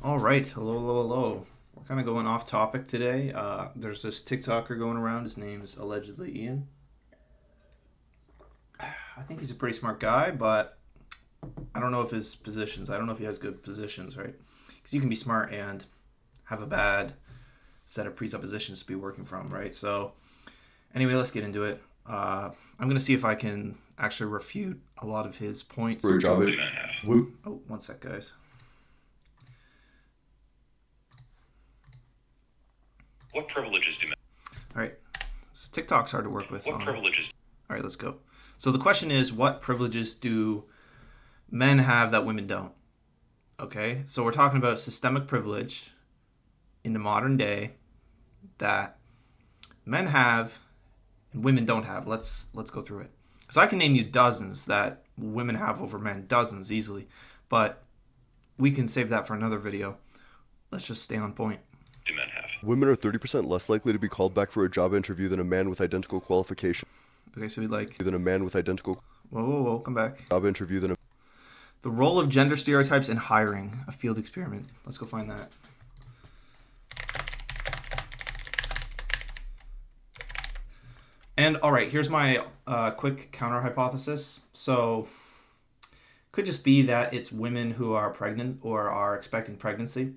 All right, hello, hello, hello. We're kind of going off topic today. There's this TikToker going around. His name is AllegedlyIan. I think he's a pretty smart guy, but I don't know if his positions. I don't know if he has good positions, right? Because you can be smart and have a bad set of presuppositions to be working from, right? So, anyway, let's get into it. I'm going to see if I can actually refute a lot of his points. For a job Oh, one sec, guys. What privileges do men? All right, so TikTok's hard to work with. What privileges? All right, let's go. So the question is, what privileges do men have that women don't? Okay, so we're talking about systemic privilege in the modern day that men have and women don't have. Let's go through it. So I can name you dozens that women have over men, dozens easily, but we can save that for another video. Let's just stay on point. Do men have? Women are 30% less likely to be called back for a job interview than a man with identical qualifications. Okay, so we like Than a man with identical whoa, come back. job interview than a The role of gender stereotypes in hiring, a field experiment. Let's go find that. And all right, here's my quick counter hypothesis. So, could just be that it's women who are pregnant or are expecting pregnancy.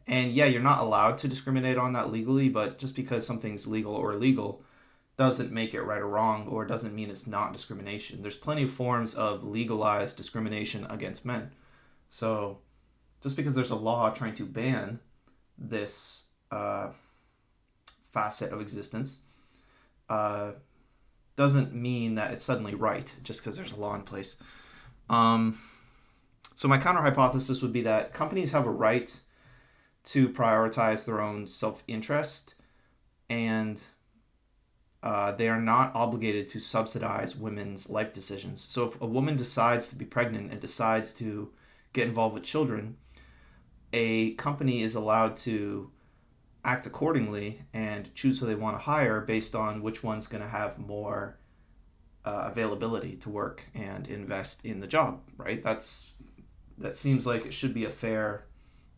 And yeah, you're not allowed to discriminate on that legally, but just because something's legal or illegal doesn't make it right or wrong, or doesn't mean it's not discrimination. There's plenty of forms of legalized discrimination against men. So just because there's a law trying to ban this facet of existence doesn't mean that it's suddenly right just because there's a law in place. So my counter hypothesis would be that companies have a right to prioritize their own self-interest, and they are not obligated to subsidize women's life decisions. So if a woman decides to be pregnant and decides to get involved with children, a company is allowed to act accordingly and choose who they want to hire based on which one's going to have more availability to work and invest in the job, right? That seems like it should be a fair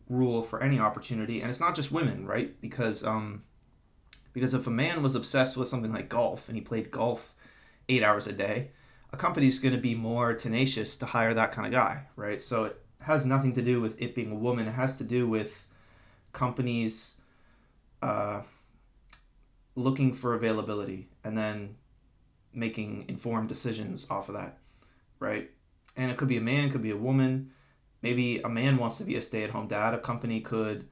rule for any opportunity, and it's not just women, right? Because if a man was obsessed with something like golf and he played golf 8 hours a day, a company's going to be more tenacious to hire that kind of guy, right? So it has nothing to do with it being a woman. It has to do with companies looking for availability and then making informed decisions off of that, right? And it could be a man, could be a woman. Maybe a man wants to be a stay-at-home dad. A company could,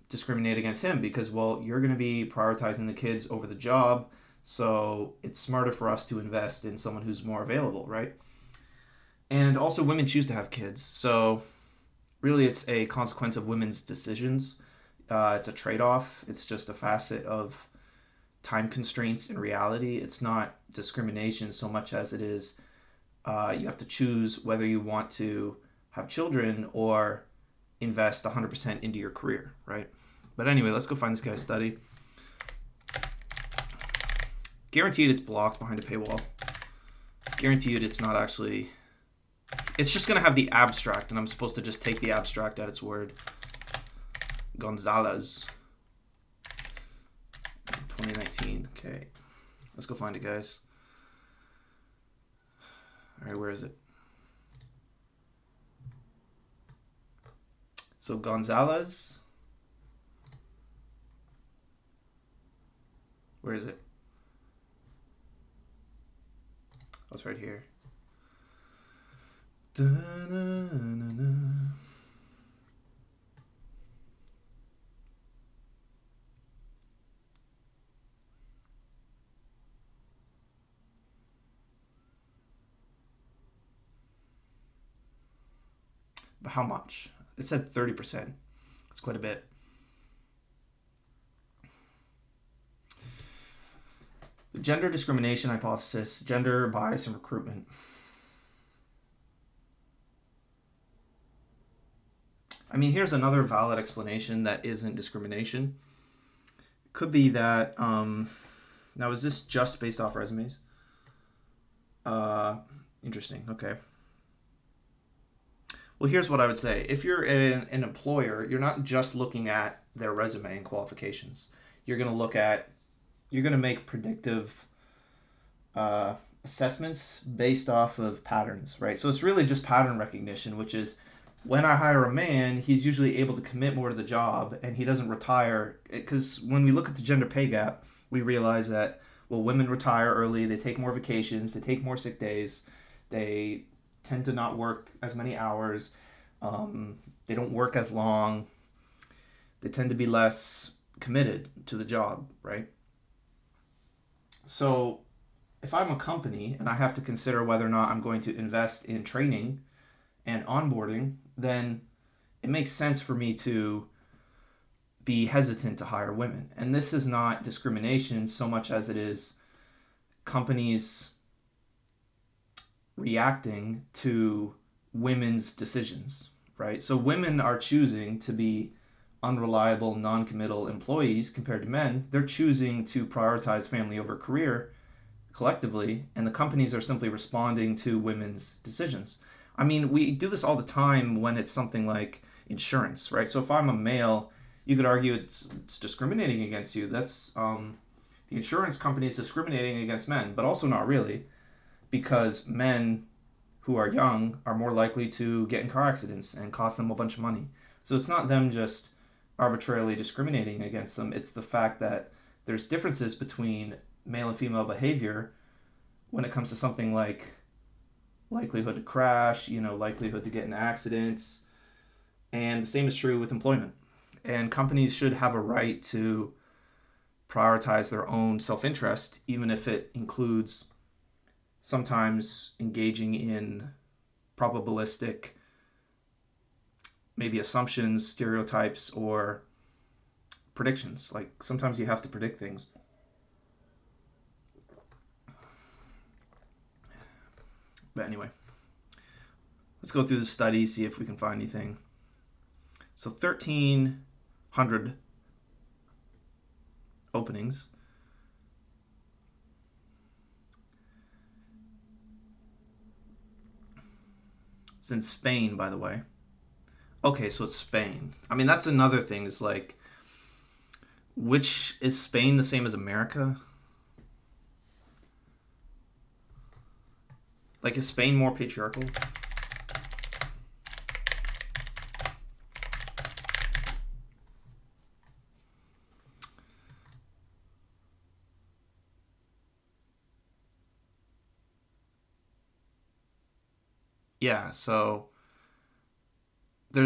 discriminate against him because, well, you're going to be prioritizing the kids over the job, so it's smarter for us to invest in someone who's more available, right? And also, women choose to have kids, so really it's a consequence of women's decisions. It's a trade-off. It's just a facet of time constraints in reality. It's not discrimination so much as it is you have to choose whether you want to have children or invest 100% into your career, right? But anyway, let's go find this guy's study. Guaranteed it's blocked behind a paywall. Guaranteed it's not actually... It's just going to have the abstract, and I'm supposed to just take the abstract at its word. Gonzalez. 2019. Okay. Let's go find it, guys. All right, where is it? So Gonzalez. Where is it? Oh, it's right here. Da-na-na-na. But how much? It said 30%. It's quite a bit. The gender discrimination hypothesis, gender bias in recruitment. I mean, here's another valid explanation that isn't discrimination. It could be that, now is this just based off resumes? Interesting, okay. Well, here's what I would say. If you're an employer, you're not just looking at their resume and qualifications. You're going to make predictive assessments based off of patterns, right? So it's really just pattern recognition, which is when I hire a man, he's usually able to commit more to the job and he doesn't retire. Because when we look at the gender pay gap, we realize that, well, women retire early, they take more vacations, they take more sick days, they tend to not work as many hours, they don't work as long, they tend to be less committed to the job, right? So if I'm a company and I have to consider whether or not I'm going to invest in training and onboarding, then it makes sense for me to be hesitant to hire women. And this is not discrimination so much as it is companies reacting to women's decisions, right? So women are choosing to be unreliable, non-committal employees compared to men. They're choosing to prioritize family over career collectively, and the companies are simply responding to women's decisions. I mean, we do this all the time when it's something like insurance, right? So if I'm a male, you could argue it's discriminating against you. That's the insurance company is discriminating against men, but also not really, because men who are young are more likely to get in car accidents and cost them a bunch of money. So it's not them just arbitrarily discriminating against them. It's the fact that there's differences between male and female behavior when it comes to something like likelihood to crash, likelihood to get in accidents. And the same is true with employment. And companies should have a right to prioritize their own self-interest, even if it includes sometimes engaging in probabilistic, maybe assumptions, stereotypes, or predictions. Like sometimes you have to predict things. But anyway, let's go through the study, see if we can find anything. So 1,300 openings. It's in Spain, by the way. Okay, so it's Spain. I mean, that's another thing. Is like, which is Spain the same as America? Like, is Spain more patriarchal? Yeah, so they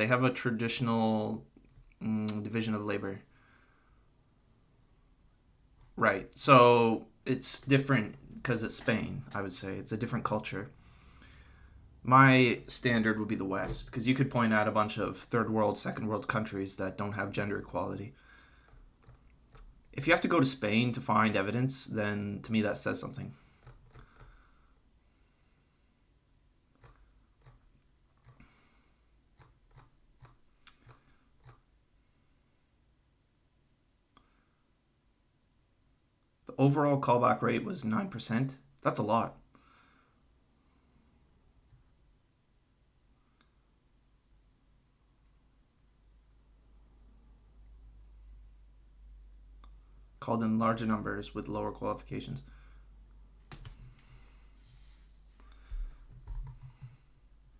have a traditional division of labor. Right. So it's different because it's Spain, I would say. It's a different culture. My standard would be the West, because you could point out a bunch of third world, second world countries that don't have gender equality. If you have to go to Spain to find evidence, then to me that says something. The overall callback rate was 9%. That's a lot. Called in larger numbers with lower qualifications.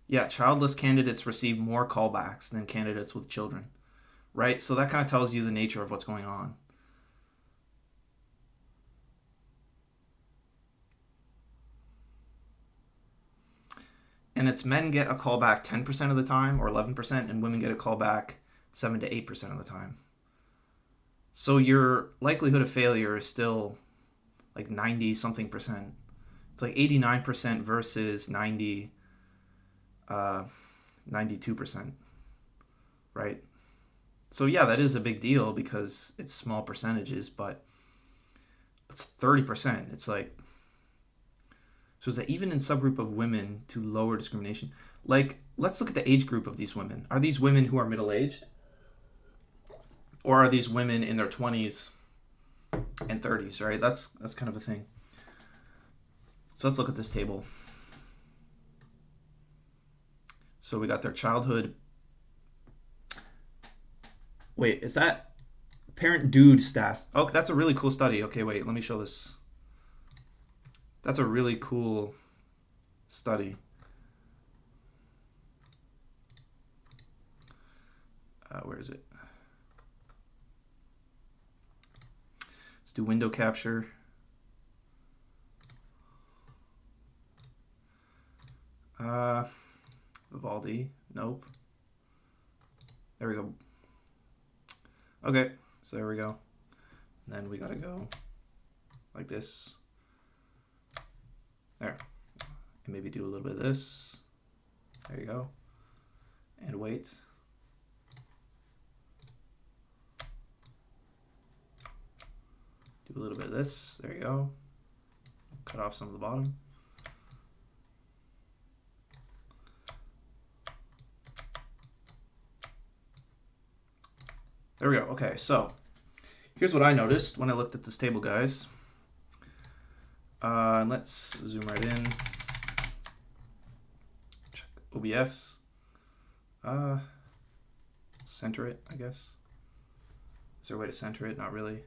Yeah, childless candidates receive more callbacks than candidates with children, right? So that kind of tells you the nature of what's going on. And it's men get a callback 10% of the time or 11%, and women get a callback 7 to 8% of the time. So your likelihood of failure is still like 90 something percent. It's like 89% versus 92%, right? So yeah, that is a big deal because it's small percentages, but it's 30%. It's like, so is that even in subgroup of women to lower discrimination? Like, let's look at the age group of these women. Are these women who are middle-aged? Or are these women in their 20s and 30s, right? That's kind of a thing. So let's look at this table. So we got their childhood. Wait, is that parent dude stats? Oh, that's a really cool study. Okay, wait, let me show this. That's a really cool study. Where is it? Let's do window capture. Vivaldi. Nope. There we go. Okay, so there we go. And then we gotta go like this. There. And maybe do a little bit of this. There you go. And wait. Do a little bit of this. There you go. Cut off some of the bottom. There we go. Okay, so here's what I noticed when I looked at this table, guys. Let's zoom right in. Check OBS. Center it, I guess. Is there a way to center it? Not really.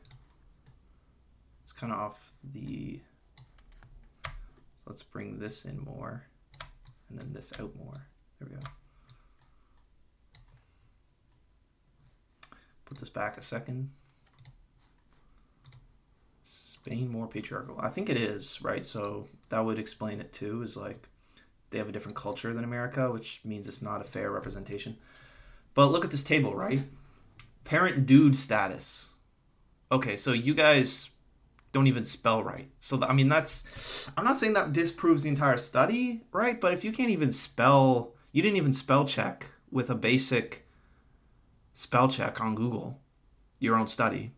It's kind of off the... So let's bring this in more, and then this out more. There we go. Put this back a second. Spain more patriarchal. I think it is, right? So that would explain it too, is like they have a different culture than America, which means it's not a fair representation. But look at this table, right? Parent dude status. Okay, so you guys don't even spell right. So, I mean, that's... I'm not saying that disproves the entire study, right? But if you can't even spell... You didn't even spell check with a basic spell check on Google, your own study,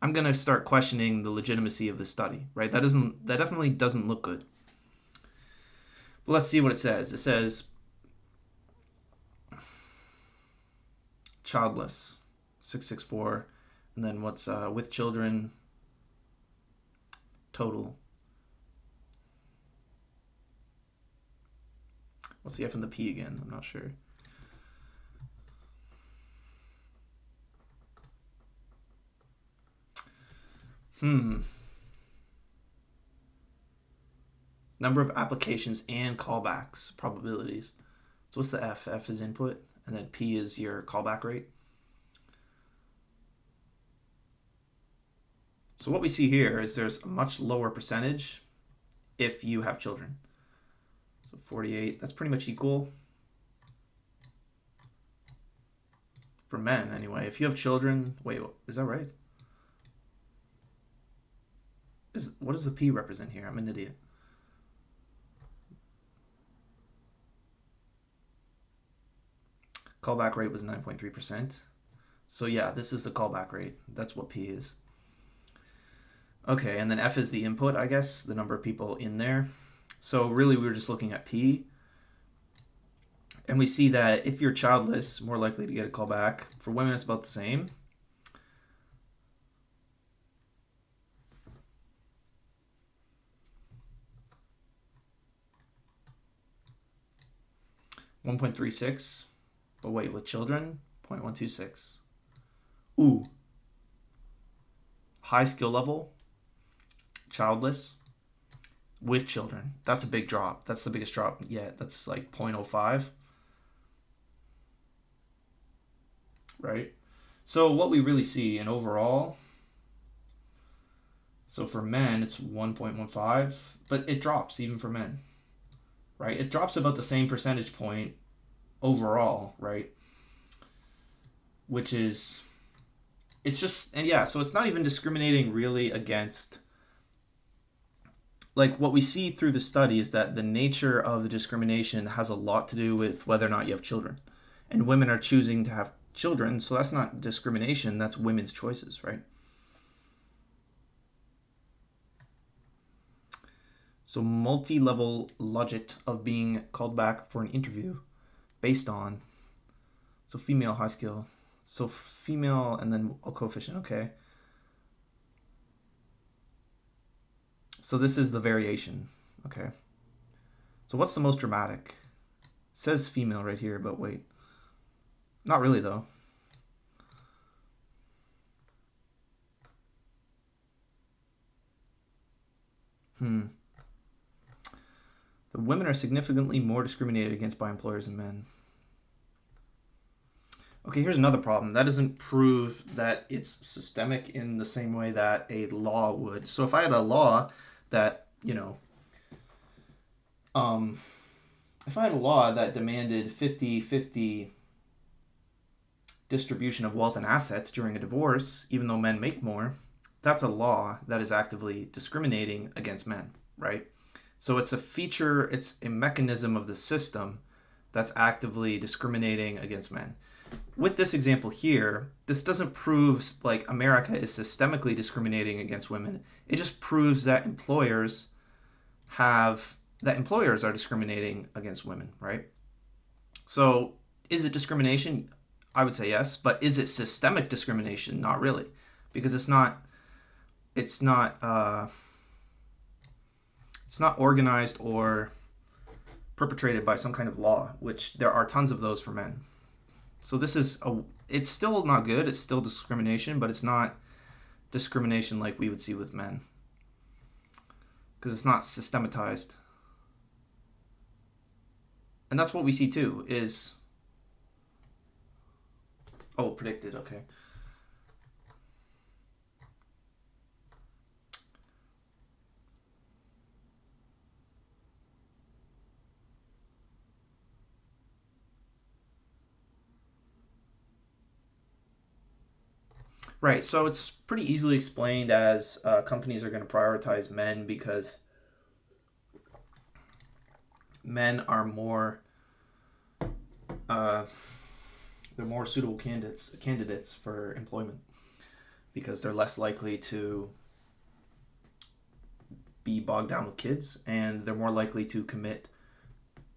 I'm going to start questioning the legitimacy of the study, right? That definitely doesn't look good. But let's see what it says. It says childless, 664, and then what's with children, total. What's the F and the P again? I'm not sure. Number of applications and callbacks, probabilities. So what's the F? F is input, and then P is your callback rate. So what we see here is there's a much lower percentage if you have children. So 48, that's pretty much equal. For men, anyway. If you have children, wait, is that right? What does the P represent here? I'm an idiot. Callback rate was 9.3%. So yeah, this is the callback rate. That's what P is. Okay, and then F is the input, I guess, the number of people in there. So really, we were just looking at P. And we see that if you're childless, more likely to get a callback. For women, it's about the same. .1.36, but wait, with children, 0.126. Ooh. High skill level, childless, with children. That's a big drop. That's the biggest drop yet. That's like 0.05. Right? So what we really see in overall, so for men, it's 1.15, but it drops even for men. Right? It drops about the same percentage point overall, right? Which is, it's just, and yeah, so it's not even discriminating really against, like what we see through the study is that the nature of the discrimination has a lot to do with whether or not you have children. And women are choosing to have children, so that's not discrimination, that's women's choices, right? So multi-level logic of being called back for an interview based on, so female high skill, so female and then a coefficient, okay. So this is the variation, okay. So what's the most dramatic? says female right here, but wait. Not really, though. The women are significantly more discriminated against by employers than men. Okay, here's another problem. That doesn't prove that it's systemic in the same way that a law would. So if I had a law that, if I had a law that demanded 50-50 distribution of wealth and assets during a divorce, even though men make more, that's a law that is actively discriminating against men, right? So it's a feature, it's a mechanism of the system that's actively discriminating against men. With this example here, this doesn't prove like America is systemically discriminating against women. It just proves that employers are discriminating against women, right? So is it discrimination? I would say yes, but is it systemic discrimination? Not really, because it's not organized or perpetrated by some kind of law, which there are tons of those for men. So it's still not good. It's still discrimination, but it's not discrimination like we would see with men, because it's not systematized. And that's what we see too is, predicted, okay. Right, so it's pretty easily explained as companies are going to prioritize men because men are more they're more suitable candidates for employment because they're less likely to be bogged down with kids, and they're more likely to commit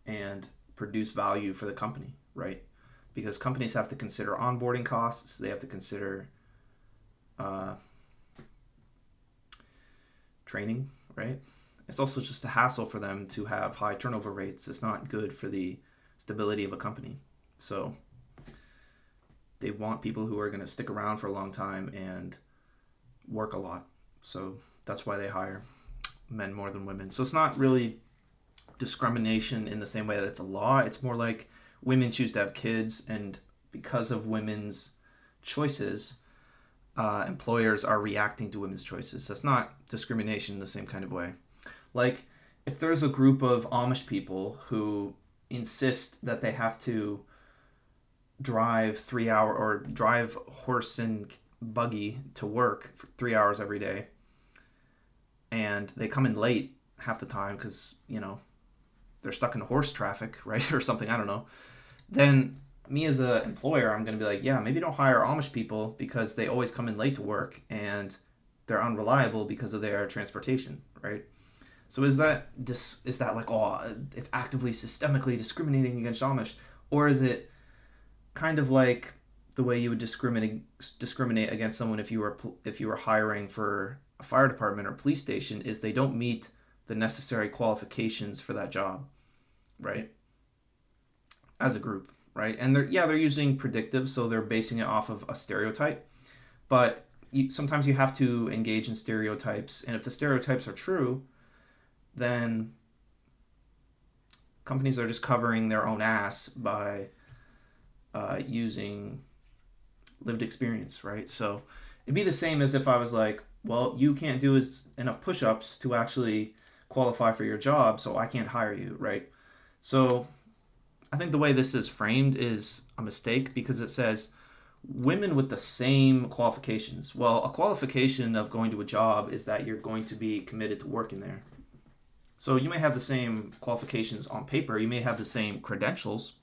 and produce value for the company, right? Because companies have to consider onboarding costs, they have to consider training, right? It's also just a hassle for them to have high turnover rates. It's not good for the stability of a company. So they want people who are going to stick around for a long time and work a lot. So that's why they hire men more than women. So it's not really discrimination in the same way that it's a law. It's more like women choose to have kids, and because of women's choices, employers are reacting to women's choices. That's not discrimination in the same kind of way. Like, if there's a group of Amish people who insist that they have to drive horse and buggy to work for 3 hours every day, and they come in late half the time because, they're stuck in horse traffic, right, or something, I don't know, then me as an employer, I'm going to be like, yeah, maybe don't hire Amish people because they always come in late to work and they're unreliable because of their transportation, right? So is that like, it's actively systemically discriminating against Amish, or is it kind of like the way you would discriminate against someone if you were hiring for a fire department or police station, is they don't meet the necessary qualifications for that job, right? As a group. Right, and they're using predictive, so they're basing it off of a stereotype. But sometimes you have to engage in stereotypes, and if the stereotypes are true, then companies are just covering their own ass by using lived experience, right? So it'd be the same as if I was like, well, you can't do enough push-ups to actually qualify for your job, so I can't hire you, right? So I think the way this is framed is a mistake because it says women with the same qualifications. Well, a qualification of going to a job is that you're going to be committed to working there. So you may have the same qualifications on paper, you may have the same credentials,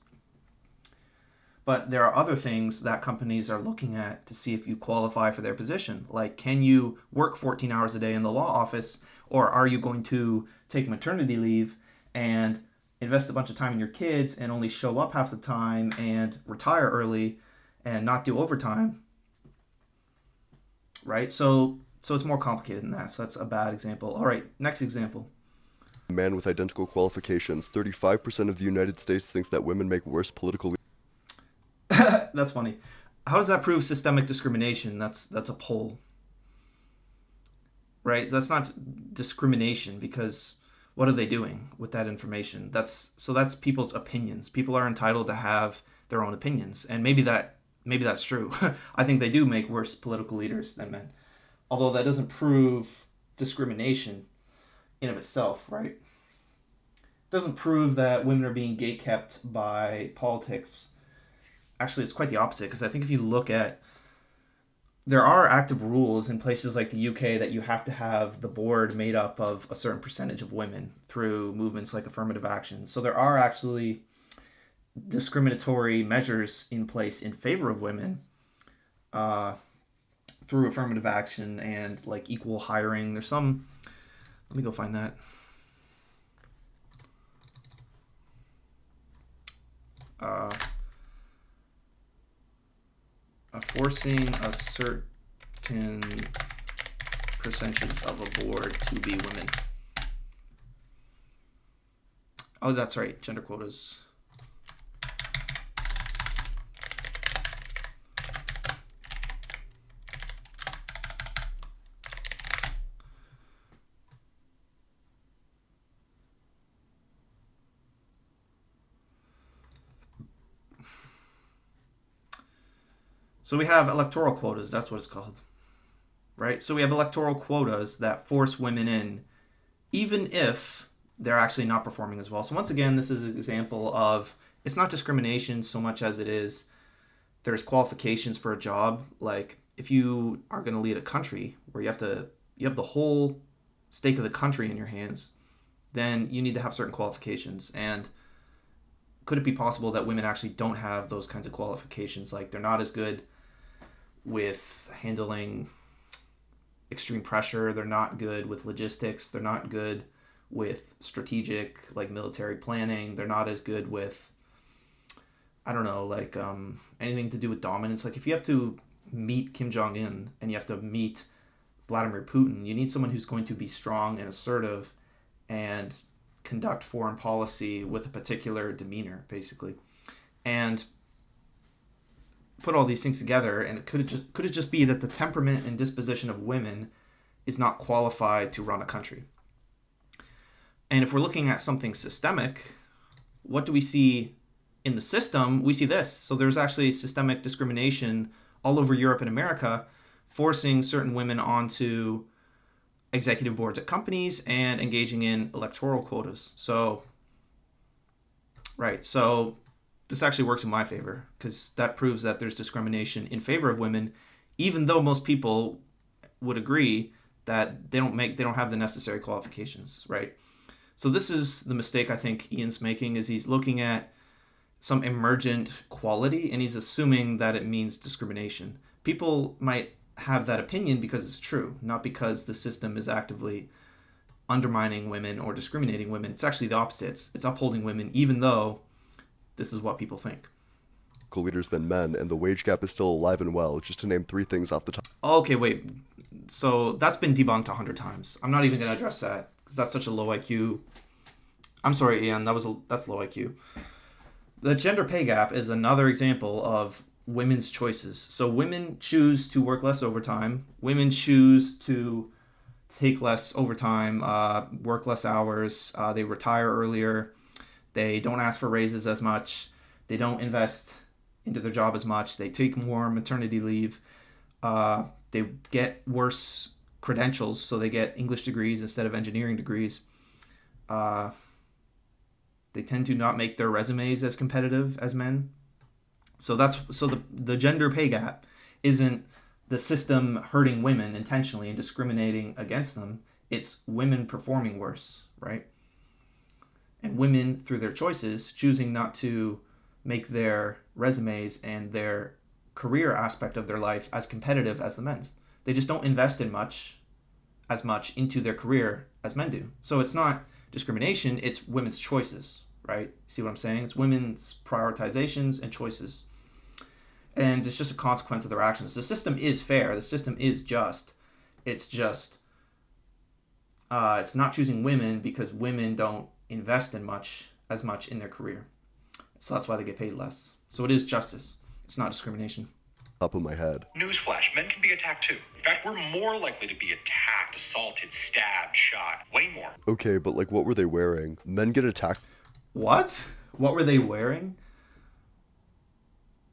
but there are other things that companies are looking at to see if you qualify for their position. Like, can you work 14 hours a day in the law office, or are you going to take maternity leave and invest a bunch of time in your kids and only show up half the time and retire early and not do overtime, right? So it's more complicated than that. So that's a bad example. All right, next example. man with identical qualifications. 35% of the United States thinks that women make worse political. That's funny. How does that prove systemic discrimination? That's a poll, right? That's not discrimination, because what are they doing with that information? That's people's opinions. People are entitled to have their own opinions, and maybe that's true. I think they do make worse political leaders than men, although that doesn't prove discrimination in of itself, right? It doesn't prove that women are being gatekept by politics. Actually, it's quite the opposite, because I think if you look at, there are active rules in places like the UK that you have to have the board made up of a certain percentage of women through movements like affirmative action. So there are actually discriminatory measures in place in favor of women through affirmative action and like equal hiring. There's some, let me go find that. Forcing a certain percentage of a board to be women. Oh, that's right, gender quotas. So we have electoral quotas, that's what it's called, right? So we have electoral quotas that force women in, even if they're actually not performing as well. So once again, this is an example of, it's not discrimination so much as it is, there's qualifications for a job. Like if you are going to lead a country where you have the whole stake of the country in your hands, then you need to have certain qualifications. And could it be possible that women actually don't have those kinds of qualifications? Like they're not as good with handling extreme pressure, they're not good with logistics, they're not good with strategic like military planning, they're not as good with, I don't know, like anything to do with dominance. Like if you have to meet Kim Jong-un and you have to meet Vladimir Putin, you need someone who's going to be strong and assertive and conduct foreign policy with a particular demeanor, basically. And put all these things together, and could it just be that the temperament and disposition of women is not qualified to run a country? And if we're looking at something systemic, what do we see in the system? We see this. So there's actually systemic discrimination all over Europe and America, forcing certain women onto executive boards at companies and engaging in electoral quotas. So, right. So this actually works in my favor, because that proves that there's discrimination in favor of women, even though most people would agree that they don't have the necessary qualifications, right? So this is the mistake I think Ian's making, is he's looking at some emergent quality and he's assuming that it means discrimination. People might have that opinion because it's true, not because the system is actively undermining women or discriminating women. It's actually the opposite. It's upholding women, even though this is what people think. Leaders than men, and the wage gap is still alive and well, just to name 3 things off the top. Okay, wait. So that's been debunked 100 times. I'm not even going to address that because that's such a low IQ. I'm sorry, Ian, that's low IQ. The gender pay gap is another example of women's choices. So women choose to work less overtime. Women choose to take less overtime, work less hours. They retire earlier. They don't ask for raises as much. They don't invest into their job as much. They take more maternity leave. They get worse credentials, so they get English degrees instead of engineering degrees. They tend to not make their resumes as competitive as men. So the gender pay gap isn't the system hurting women intentionally and discriminating against them. It's women performing worse, right? And women, through their choices, choosing not to make their resumes and their career aspect of their life as competitive as the men's. They just don't invest as much into their career as men do. So it's not discrimination, it's women's choices, right? See what I'm saying? It's women's prioritizations and choices. And it's just a consequence of their actions. The system is fair. The system is just. It's just It's not choosing women because women don't invest as much in their career. So that's why they get paid less. So it is justice. It's not discrimination. Top of my head. Newsflash, men can be attacked too. In fact, we're more likely to be attacked, assaulted, stabbed, shot. Way more. Okay, but like what were they wearing? Men get attacked. What? What were they wearing?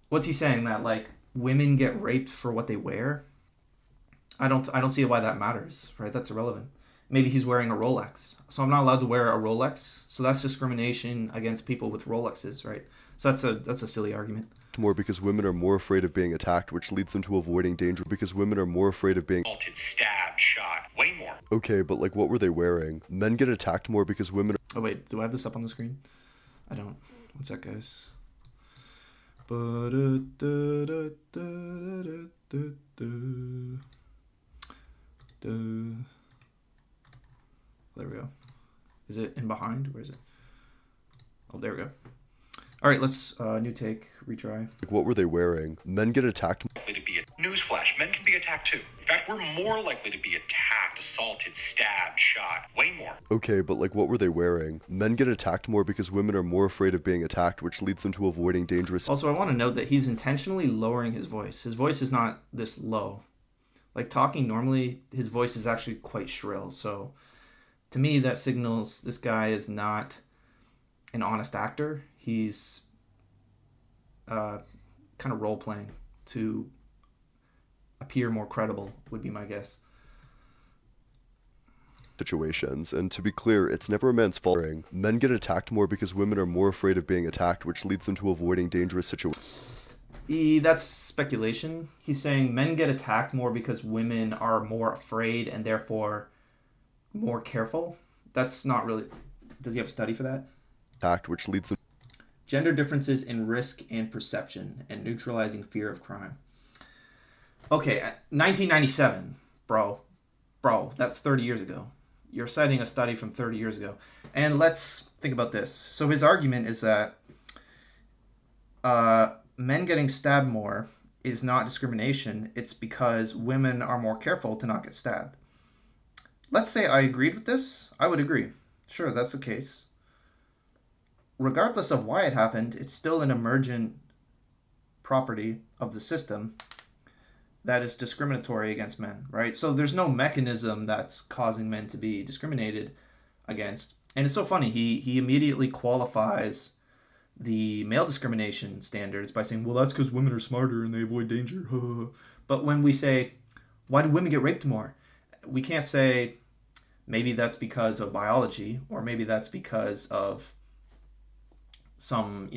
What's he saying? That like women get raped for what they wear? I don't see why that matters, right? That's irrelevant. Maybe he's wearing a Rolex. So I'm not allowed to wear a Rolex. So that's discrimination against people with Rolexes, right? So that's a silly argument. More because women are more afraid of being attacked, which leads them to avoiding danger because women are more afraid of being Assaulted, stabbed, shot. Way more. Okay, but like what were they wearing? Men get attacked more because women Oh wait, do I have this up on the screen? I don't. One sec, guys. There we go. Is it in behind? Where is it? Oh, there we go. All right, let's new take, retry. like what were they wearing? Men get attacked. Likely to be Newsflash, men can be attacked too. In fact, we're more likely to be attacked, assaulted, stabbed, shot. Way more. Okay, but like what were they wearing? Men get attacked more because women are more afraid of being attacked, which leads them to avoiding dangerous. Also, I want to note that he's intentionally lowering his voice. His voice is not this low. Like talking normally, his voice is actually quite shrill. So to me, that signals this guy is not an honest actor. He's kind of role playing to appear more credible, would be my guess. Situations, and to be clear, it's never a man's fault. Men get attacked more because women are more afraid of being attacked, which leads them to avoiding dangerous situations. That's speculation. He's saying men get attacked more because women are more afraid and therefore more careful. That's not really... Does he have a study for that? Attacked, which leads them... Gender differences in risk and perception and neutralizing fear of crime. Okay, 1997, bro, that's 30 years ago. You're citing a study from 30 years ago. And let's think about this. So his argument is that men getting stabbed more is not discrimination. It's because women are more careful to not get stabbed. Let's say I agreed with this. I would agree. Sure, that's the case. Regardless of why it happened, it's still an emergent property of the system that is discriminatory against men, right? So there's no mechanism that's causing men to be discriminated against. And it's so funny, he immediately qualifies the male discrimination standards by saying, well, that's because women are smarter and they avoid danger. But when we say, why do women get raped more? We can't say, maybe that's because of biology, or maybe that's because of some,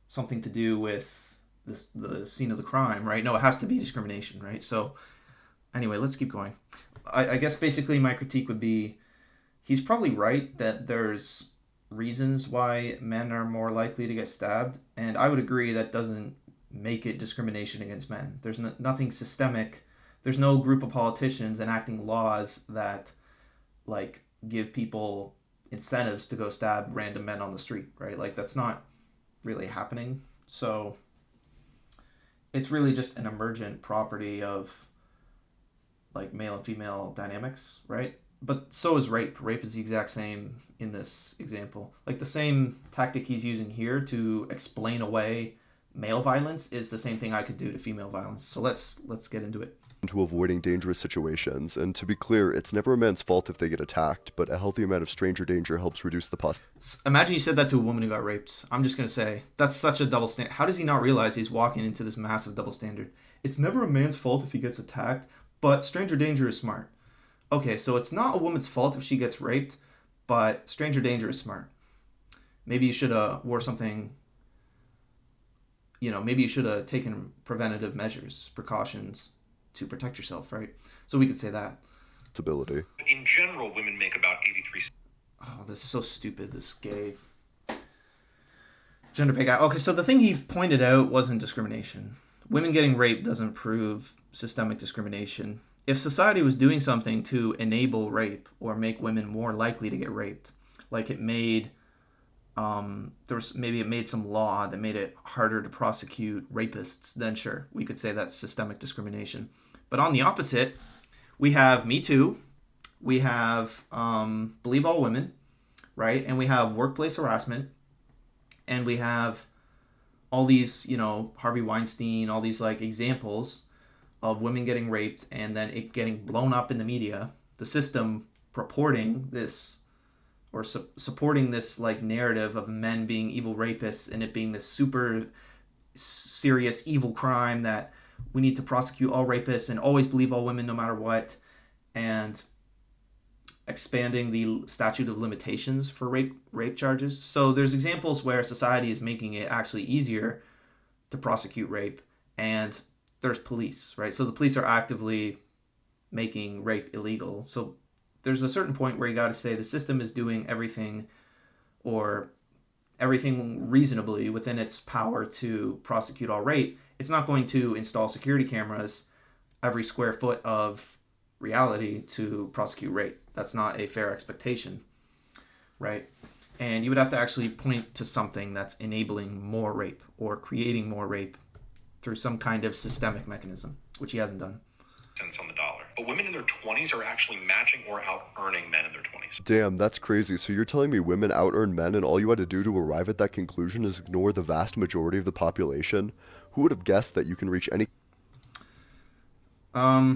something to do with the scene of the crime, right? No, it has to be discrimination, right? So anyway, let's keep going. I guess basically my critique would be he's probably right that there's reasons why men are more likely to get stabbed, and I would agree that doesn't make it discrimination against men. There's nothing systemic. There's no group of politicians enacting laws that like give people incentives to go stab random men on the street, right? Like that's not really happening. So it's really just an emergent property of like male and female dynamics, right? But so is rape. Rape is the exact same in this example. Like the same tactic he's using here to explain away male violence is the same thing I could do to female violence. So let's get into it. To avoiding dangerous situations, and to be clear, it's never a man's fault if they get attacked, but a healthy amount of stranger danger helps reduce the Imagine you said that to a woman who got raped. I'm just going to say, that's such a double standard. How does he not realize he's walking into this massive double standard? It's never a man's fault if he gets attacked, but stranger danger is smart. Okay, so it's not a woman's fault if she gets raped, but stranger danger is smart. Maybe you should have wore something, maybe you should have taken preventative measures, precautions, to protect yourself, right? So we could say that. Ability. In general, women make about 83... Oh, this is so stupid, this gay gender pay gap. Okay, so the thing he pointed out wasn't discrimination. Women getting raped doesn't prove systemic discrimination. If society was doing something to enable rape or make women more likely to get raped, like it made it made some law that made it harder to prosecute rapists, then sure, we could say that's systemic discrimination. But on the opposite, we have Me Too, we have believe all women, right? And we have workplace harassment, and we have all these, Harvey Weinstein, all these like examples of women getting raped and then it getting blown up in the media, the system purporting this or supporting this like narrative of men being evil rapists and it being this super serious evil crime that we need to prosecute all rapists and always believe all women no matter what, and expanding the statute of limitations for rape charges. So there's examples where society is making it actually easier to prosecute rape, and there's police, right? So the police are actively making rape illegal. So there's a certain point where you got to say the system is doing everything reasonably within its power to prosecute all rape. It's not going to install security cameras every square foot of reality to prosecute rape. That's not a fair expectation, right? And you would have to actually point to something that's enabling more rape or creating more rape through some kind of systemic mechanism, which he hasn't done. Cents on the dollar. But women in their 20s are actually matching or out-earning men in their 20s. Damn, that's crazy. So you're telling me women out-earn men and all you had to do to arrive at that conclusion is ignore the vast majority of the population? Who would have guessed that you can reach any... I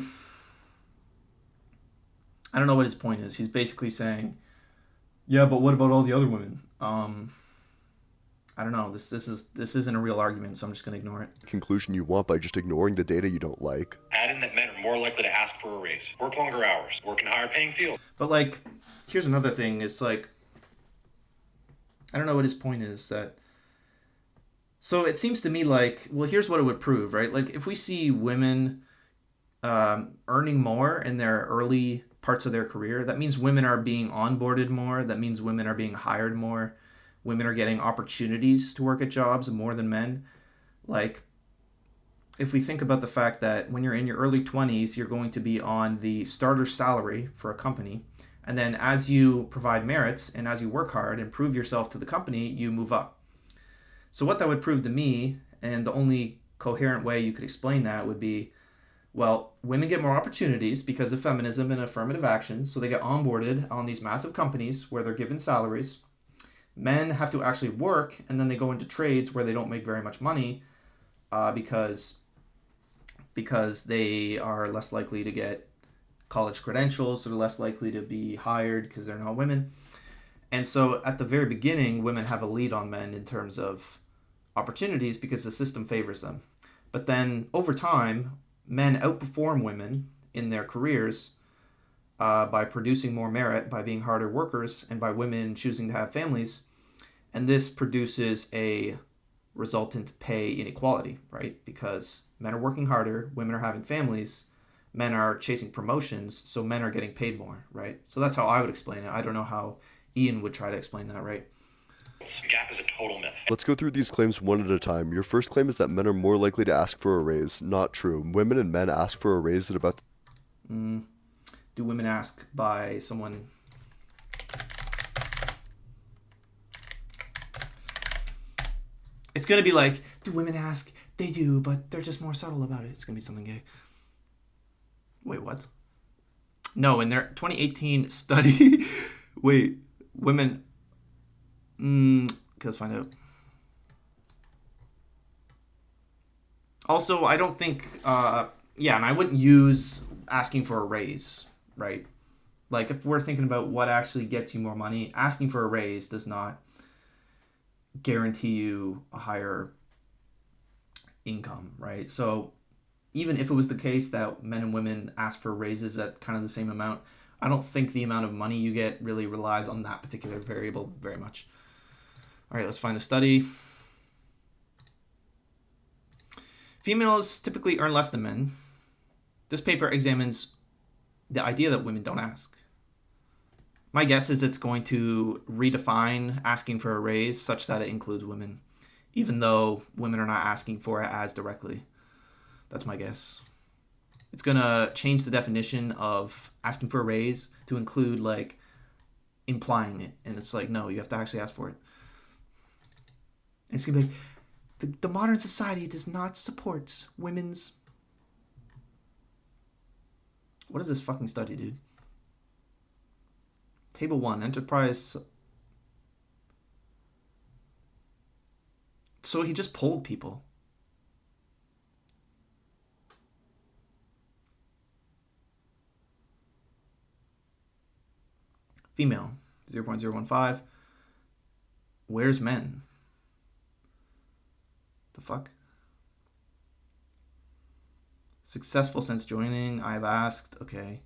don't know what his point is. He's basically saying, yeah, but what about all the other women? I don't know. This isn't a real argument, so I'm just going to ignore it. conclusion you want by just ignoring the data you don't like? Add in that men are more likely to ask for a raise, work longer hours, work in higher paying fields. But like, here's another thing. It's like, I don't know what his point is. So it seems to me like, well, here's what it would prove, right? Like if we see women earning more in their early parts of their career, that means women are being onboarded more. That means women are being hired more. Women are getting opportunities to work at jobs more than men. Like, if we think about the fact that when you're in your early 20s, you're going to be on the starter salary for a company. And then as you provide merits and as you work hard and prove yourself to the company, you move up. So what that would prove to me, and the only coherent way you could explain that would be, well, women get more opportunities because of feminism and affirmative action. So they get onboarded on these massive companies where they're given salaries. Men have to actually work, and then they go into trades where they don't make very much money because they are less likely to get college credentials. They're less likely to be hired because they're not women. And so at the very beginning, women have a lead on men in terms of opportunities because the system favors them. But then over time, men outperform women in their careers by producing more merit, by being harder workers, and by women choosing to have families. And this produces a resultant pay inequality, right? Because men are working harder, women are having families, men are chasing promotions, so men are getting paid more, right? So that's how I would explain it. I don't know how Ian would try to explain that, right? The gap is a total myth. Let's go through these claims one at a time. Your first claim is that men are more likely to ask for a raise. Not true. Women and men ask for a raise at about... Do women ask by someone... It's going to be like, do women ask? They do, but they're just more subtle about it. It's going to be something gay. Wait, what? No, in their 2018 study... Wait, women... let's find out. Also, I don't think... and I wouldn't use asking for a raise, right? Like, if we're thinking about what actually gets you more money, asking for a raise does not guarantee you a higher income, right? So even if it was the case that men and women ask for raises at kind of the same amount, I don't think the amount of money you get really relies on that particular variable very much. All right, let's find the study. Females typically earn less than men. This paper examines the idea that women don't ask. My guess is it's going to redefine asking for a raise such that it includes women, even though women are not asking for it as directly. That's my guess. It's going to change the definition of asking for a raise to include, like, implying it. And it's like, no, you have to actually ask for it. And it's going to be like, the modern society does not support women's... What is this fucking study, dude? Table 1, enterprise. So he just polled people. Female, 0.015. Where's men? The fuck? Successful since joining. I've asked. Okay.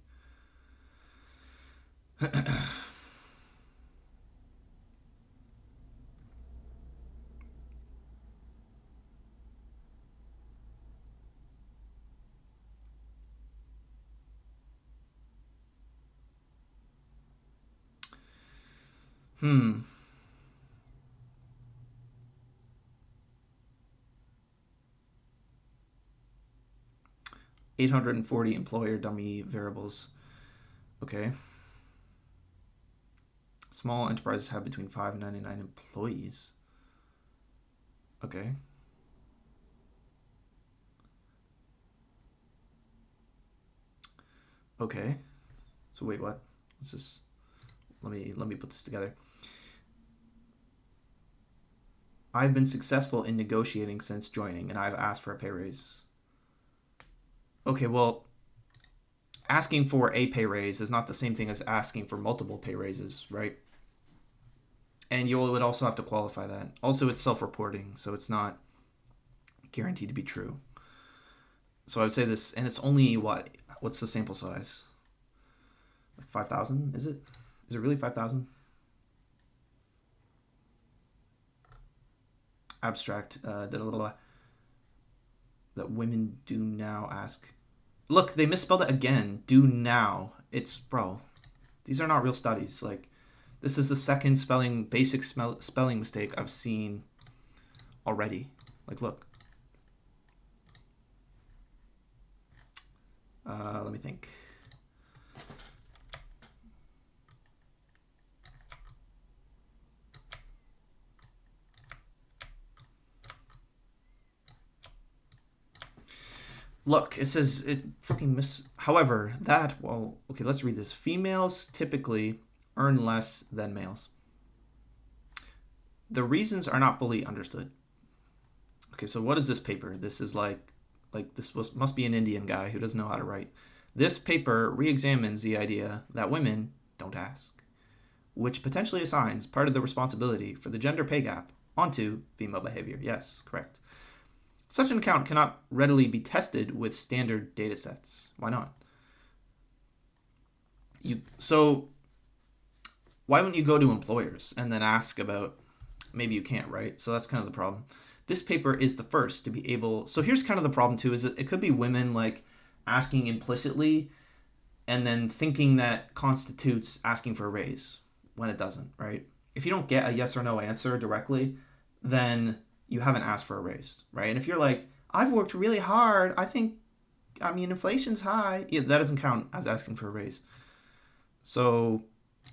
Hmm. $840 employer dummy variables. Okay. Small enterprises have between 5 and 99 employees. Okay. Okay. So wait, what? What's this? Let me put this together. I've been successful in negotiating since joining, and I've asked for a pay raise. Okay, well, asking for a pay raise is not the same thing as asking for multiple pay raises, right? And you would also have to qualify that. Also, it's self-reporting, so it's not guaranteed to be true. So I would say this, and it's only what? What's the sample size? Like 5,000, is it? Is it really 5,000? Abstract, that women do now ask. Look, they misspelled it again. Do now. It's, bro, these are not real studies. Like, this is the second basic spelling mistake I've seen already. Like, look. Let me think. Look, it says it freaking However, okay, let's read this. Females typically earn less than males. The reasons are not fully understood. Okay, so what is this paper? This is must be an Indian guy who doesn't know how to write. This paper re-examines the idea that women don't ask, which potentially assigns part of the responsibility for the gender pay gap onto female behavior. Yes, correct. Such an account cannot readily be tested with standard data sets. Why not? So why wouldn't you go to employers and then ask about, maybe you can't, right? So that's kind of the problem. This paper is the first to be able, so here's kind of the problem too, is that it could be women like asking implicitly and then thinking that constitutes asking for a raise when it doesn't, right? If you don't get a yes or no answer directly, then you haven't asked for a raise, right? And if you're like, I've worked really hard, inflation's high, yeah, that doesn't count as asking for a raise. So,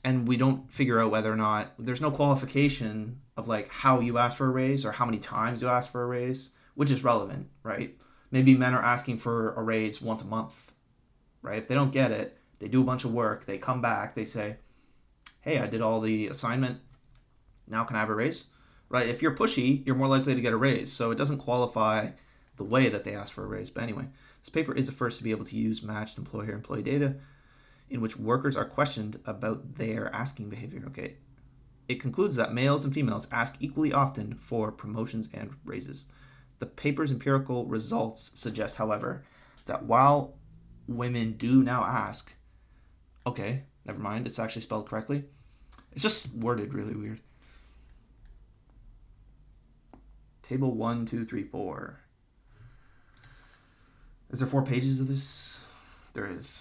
and we don't figure out whether or not, there's no qualification of like how you ask for a raise or how many times you ask for a raise, which is relevant, right? Maybe men are asking for a raise once a month, right? If they don't get it, they do a bunch of work, they come back, they say, hey, I did all the assignment, now can I have a raise? Right? If you're pushy, you're more likely to get a raise. So it doesn't qualify the way that they ask for a raise. But anyway, this paper is the first to be able to use matched employer-employee data in which workers are questioned about their asking behavior. Okay. It concludes that males and females ask equally often for promotions and raises. The paper's empirical results suggest, however, that while women do now ask, okay, never mind, it's actually spelled correctly. It's just worded really weird. Table 1, 2, 3, 4. Is there 4 pages of this? There is.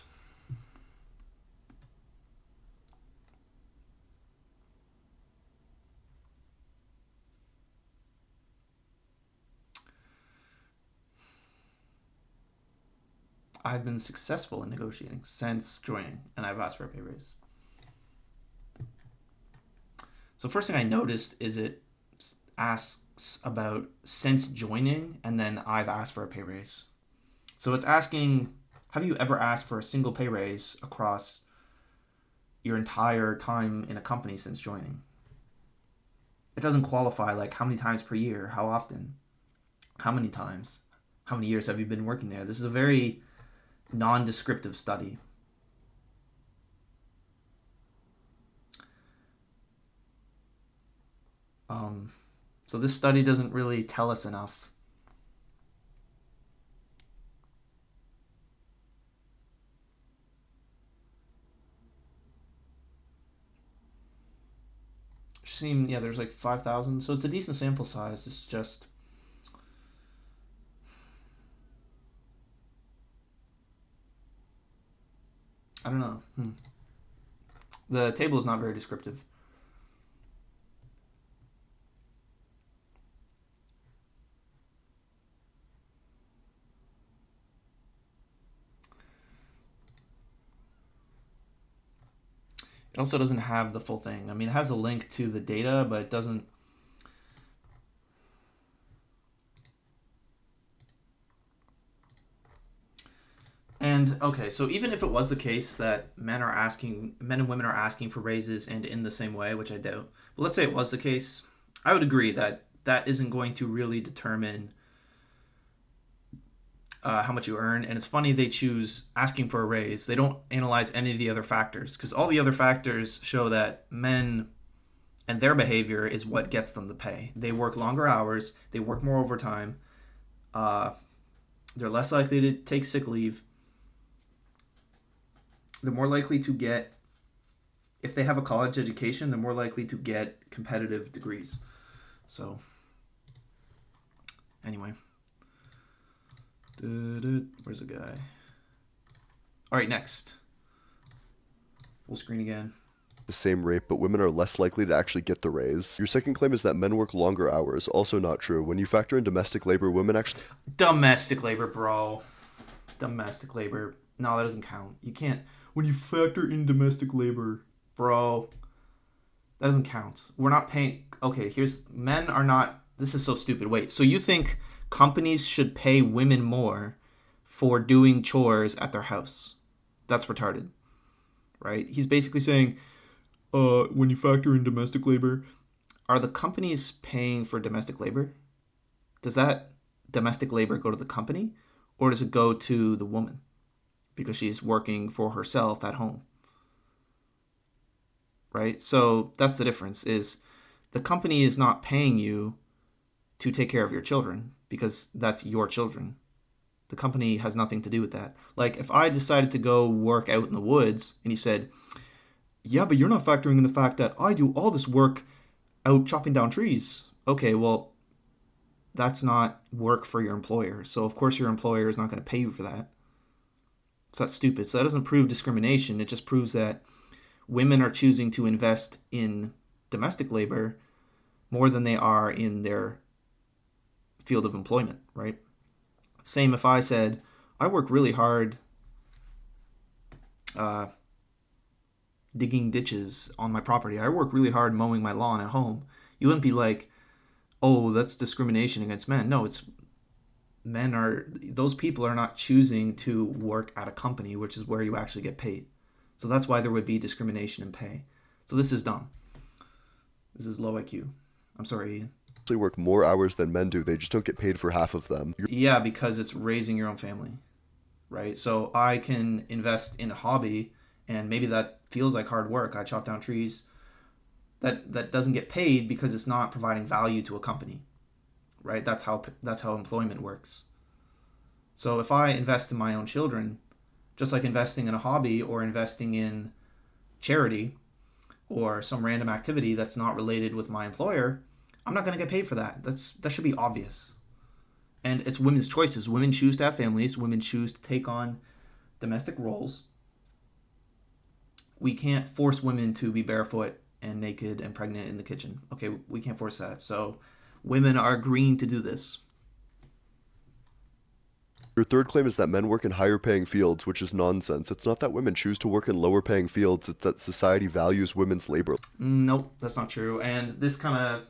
I've been successful in negotiating since joining, and I've asked for a pay raise. So first thing I noticed is it asks about since joining, and then I've asked for a pay raise. So it's asking, have you ever asked for a single pay raise across your entire time in a company since joining. It doesn't qualify like how many times per year, how often, how many times, how many years have you been working there. This is a very non-descriptive study. So this study doesn't really tell us enough. There's like 5,000, so it's a decent sample size. It's just I don't know. The table is not very descriptive. It also doesn't have the full thing. I mean, it has a link to the data, but it doesn't. And okay, so even if it was the case that men and women are asking for raises and in the same way, which I doubt, but let's say it was the case, I would agree that that isn't going to really determine how much you earn. And it's funny they choose asking for a raise. They don't analyze any of the other factors, because all the other factors show that men and their behavior is what gets them the pay. They work longer hours. They work more overtime. They're less likely to take sick leave. They're more likely to get, if they have a college education, they're more likely to get competitive degrees. So, anyway. Where's the guy? All right, next. Full screen again. The same rate, but women are less likely to actually get the raise. Your second claim is that men work longer hours. Also not true. When you factor in domestic labor, women actually... Domestic labor, bro. Domestic labor. No, that doesn't count. You can't... When you factor in domestic labor, bro, that doesn't count. We're not paying... Okay, men are not... This is so stupid. Wait, so you think companies should pay women more for doing chores at their house? That's retarded, right? He's basically saying, when you factor in domestic labor, are the companies paying for domestic labor? Does that domestic labor go to the company, or does it go to the woman because she's working for herself at home? Right? So that's the difference, is the company is not paying you to take care of your children because that's your children. The company has nothing to do with that. Like if I decided to go work out in the woods and you said, yeah, but you're not factoring in the fact that I do all this work out chopping down trees. Okay, well, that's not work for your employer. So of course your employer is not going to pay you for that. So that's stupid. So that doesn't prove discrimination. It just proves that women are choosing to invest in domestic labor more than they are in their field of employment, right? Same if I said, I work really hard digging ditches on my property. I work really hard mowing my lawn at home. You wouldn't be like, oh, that's discrimination against men. No, those people are not choosing to work at a company, which is where you actually get paid. So that's why there would be discrimination in pay. So this is dumb. This is low IQ. I'm sorry, Ian. Work more hours than men do. They just don't get paid for half of them. Yeah, because it's raising your own family, right? So I can invest in a hobby, and maybe that feels like hard work. I chop down trees. That doesn't get paid because it's not providing value to a company, right? That's how employment works. So if I invest in my own children, just like investing in a hobby or investing in charity or some random activity that's not related with my employer, I'm not going to get paid for that. That should be obvious. And it's women's choices. Women choose to have families. Women choose to take on domestic roles. We can't force women to be barefoot and naked and pregnant in the kitchen. Okay, we can't force that. So women are agreeing to do this. Your third claim is that men work in higher paying fields, which is nonsense. It's not that women choose to work in lower paying fields, it's that society values women's labor. Nope, that's not true. And this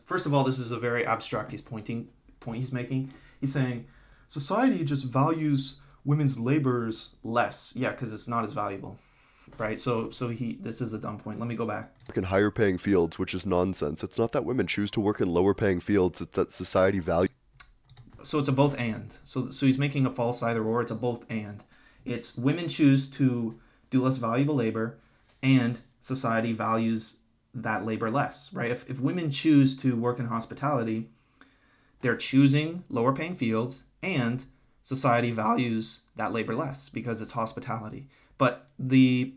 first of all, this is a very abstract point he's making. He's saying society just values women's labors less. Yeah, because it's not as valuable. right? So this is a dumb point. Let me go back. work in higher paying fields, which is nonsense. It's not that women choose to work in lower paying fields, it's that society values. So it's a both and. So he's making a false either or. It's a both and. It's women choose to do less valuable labor, and society values that labor less, right? If women choose to work in hospitality, they're choosing lower paying fields, and society values that labor less because it's hospitality. But the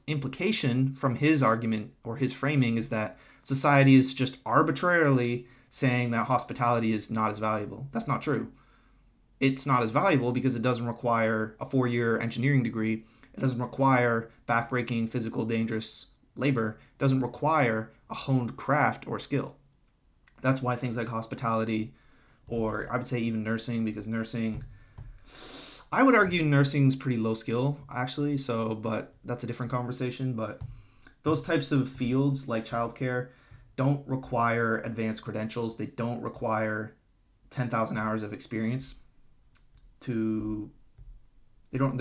implication from his argument or his framing is that society is just arbitrarily saying that hospitality is not as valuable. That's not true. It's not as valuable because it doesn't require a 4-year engineering degree. It doesn't require backbreaking, physical, dangerous labor. It doesn't require a honed craft or skill. That's why things like hospitality, or I would say even nursing, because nursing, I would argue nursing's pretty low skill, actually, but that's a different conversation. But those types of fields like childcare don't require advanced credentials. They don't require 10,000 hours of experience they're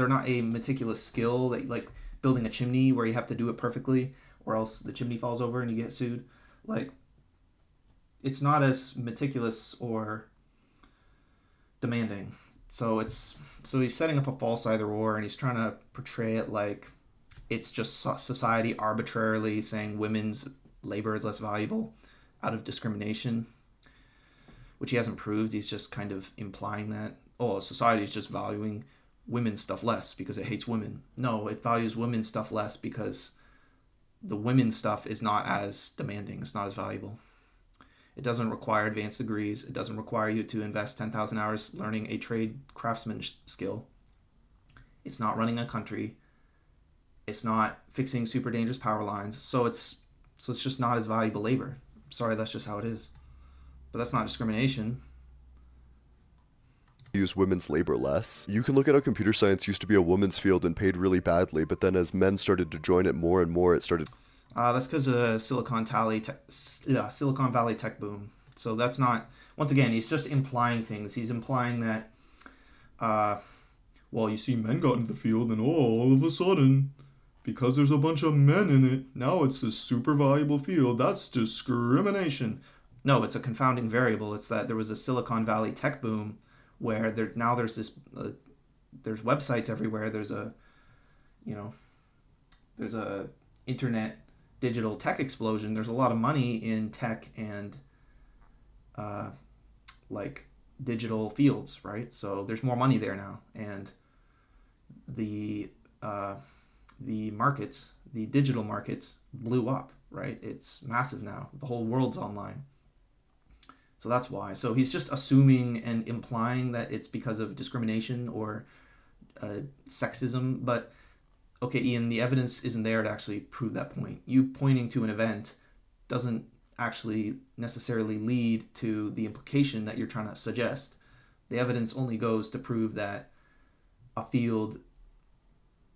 not a meticulous skill that, like building a chimney where you have to do it perfectly or else the chimney falls over and you get sued. Like, it's not as meticulous or demanding. So he's setting up a false either or, and he's trying to portray it like it's just society arbitrarily saying women's labor is less valuable out of discrimination, which he hasn't proved. He's just kind of implying that, society is just valuing women's stuff less because it hates women. No, it values women's stuff less because the women's stuff is not as demanding. It's not as valuable. It doesn't require advanced degrees. It doesn't require you to invest 10,000 hours learning a trade craftsman skill. It's not running a country. It's not fixing super dangerous power lines. So it's just not as valuable labor. Sorry, that's just how it is. But that's not discrimination. Use women's labor less. You can look at how computer science used to be a woman's field and paid really badly, but then as men started to join it more and more, it started. That's because of Silicon Valley tech boom. So that's not. Once again, he's just implying things. He's implying that, you see, men got into the field, and all of a sudden, because there's a bunch of men in it, now it's this super valuable field. That's discrimination. No, it's a confounding variable. It's that there was a Silicon Valley tech boom where there's this there's websites everywhere. There's a internet digital tech explosion. There's a lot of money in tech and like digital fields, right? So there's more money there now, and the markets, the digital markets, blew up, right? It's massive now. The whole world's online. So that's why. So he's just assuming and implying that it's because of discrimination or sexism. But, okay, Ian, the evidence isn't there to actually prove that point. You pointing to an event doesn't actually necessarily lead to the implication that you're trying to suggest. The evidence only goes to prove that a field...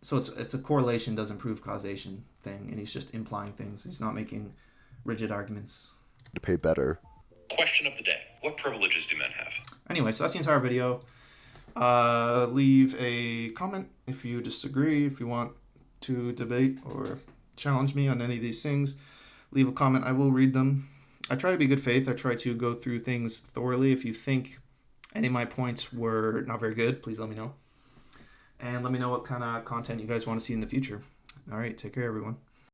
So it's a correlation doesn't prove causation thing, and he's just implying things. He's not making rigid arguments. To pay better. Question of the day. What privileges do men have? Anyway, so that's the entire video. Leave a comment if you disagree, if you want to debate or challenge me on any of these things. Leave a comment. I will read them. I try to be good faith. I try to go through things thoroughly. If you think any of my points were not very good, please let me know. And let me know what kind of content you guys want to see in the future. All right, take care, everyone.